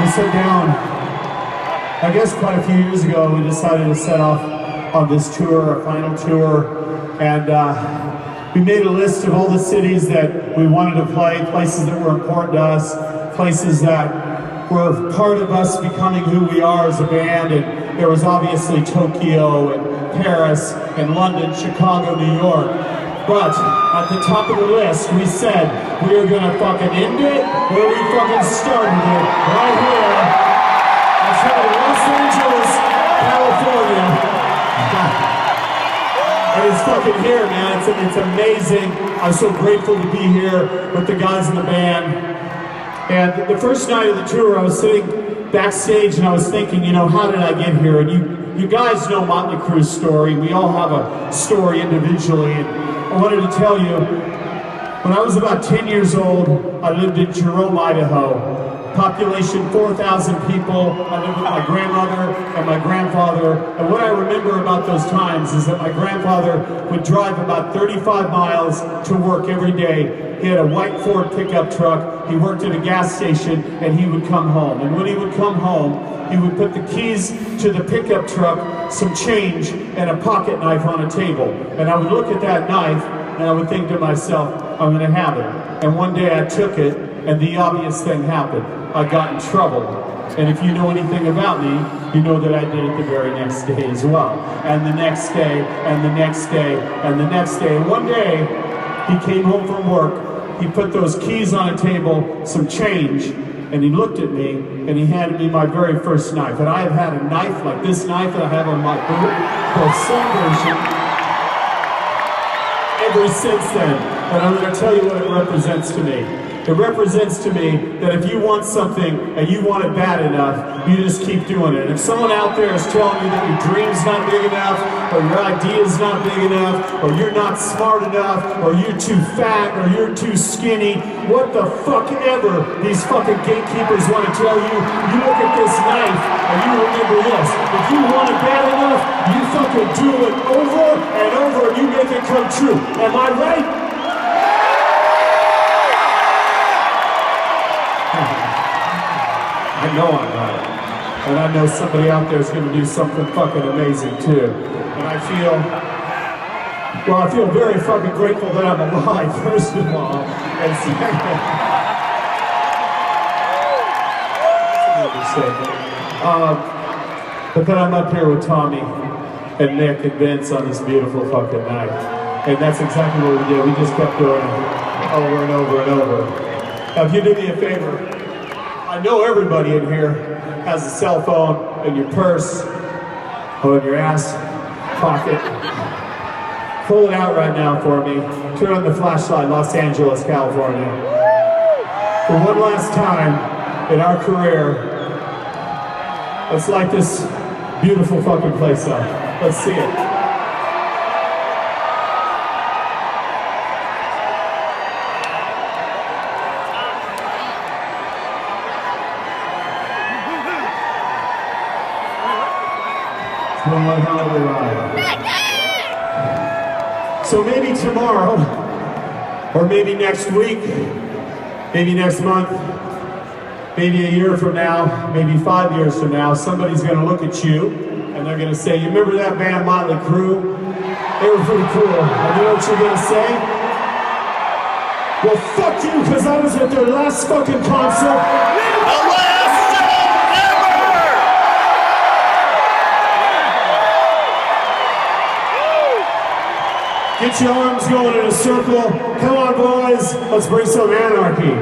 We sat down, I guess quite a few years ago, we decided to set off on this tour, our final tour, and we made a list of all the cities that we wanted to play, places that were important to us, places that were part of us becoming who we are as a band, and there was obviously Tokyo and Paris and London, Chicago, New York. But at the top of the list, we said we are gonna fucking end it where we fucking started it, right here. That's right, Los Angeles, California. And it's fucking here, man. It's amazing. I'm so grateful to be here with the guys in the band. And the first night of the tour, I was sitting backstage and I was thinking, you know, how did I get here? And you guys know Motley Crue's story. We all have a story individually. And I wanted to tell you, when I was about 10 years old, I lived in Jerome, Idaho. Population 4,000 people. I lived with my grandmother and my grandfather. And what I remember about those times is that my grandfather would drive about 35 miles to work every day. He had a white Ford pickup truck. He worked at a gas station and he would come home. And when he would come home, he would put the keys to the pickup truck, some change, and a pocket knife on a table. And I would look at that knife and I would think to myself, I'm gonna have it. And one day I took it and the obvious thing happened. I got in trouble. And if you know anything about me, you know that I did it the very next day as well. And the next day, and the next day, and the next day. And one day, he came home from work, he put those keys on a table, some change, and he looked at me, and he handed me my very first knife. And I have had a knife like this knife that I have on my boot, the same version, ever since then. And I'm going to tell you what it represents to me. It represents to me that if you want something and you want it bad enough, you just keep doing it. And if someone out there is telling you that your dream's not big enough, or your idea's not big enough, or you're not smart enough, or you're too fat, or you're too skinny, what the fuck ever these fucking gatekeepers want to tell you, you look at this knife and you remember this. If you want it bad enough, you fucking do it over and over and you make it come true. Am I right? I know I'm right. And I know somebody out there is going to do something fucking amazing too. And I feel very fucking grateful that I'm alive, first of all. And second, but then I'm up here with Tommy and Nick and Vince on this beautiful fucking night. And that's exactly what we did. We just kept doing it over and over and over. Now, if you do me a favor, I know everybody in here has a cell phone in your purse or in your ass pocket. Pull it out right now for me. Turn on the flashlight, Los Angeles, California. For one last time in our career, let's light this beautiful fucking place up. Let's see it. One more holiday ride. So maybe tomorrow, or maybe next week, maybe next month, maybe a year from now, maybe 5 years from now, somebody's going to look at you and they're going to say, you remember that band Motley Crue? They were pretty cool. And you know what you're going to say? Well, fuck you, because I was at their last fucking concert. Get your arms going in a circle. Come on, boys. Let's bring some anarchy.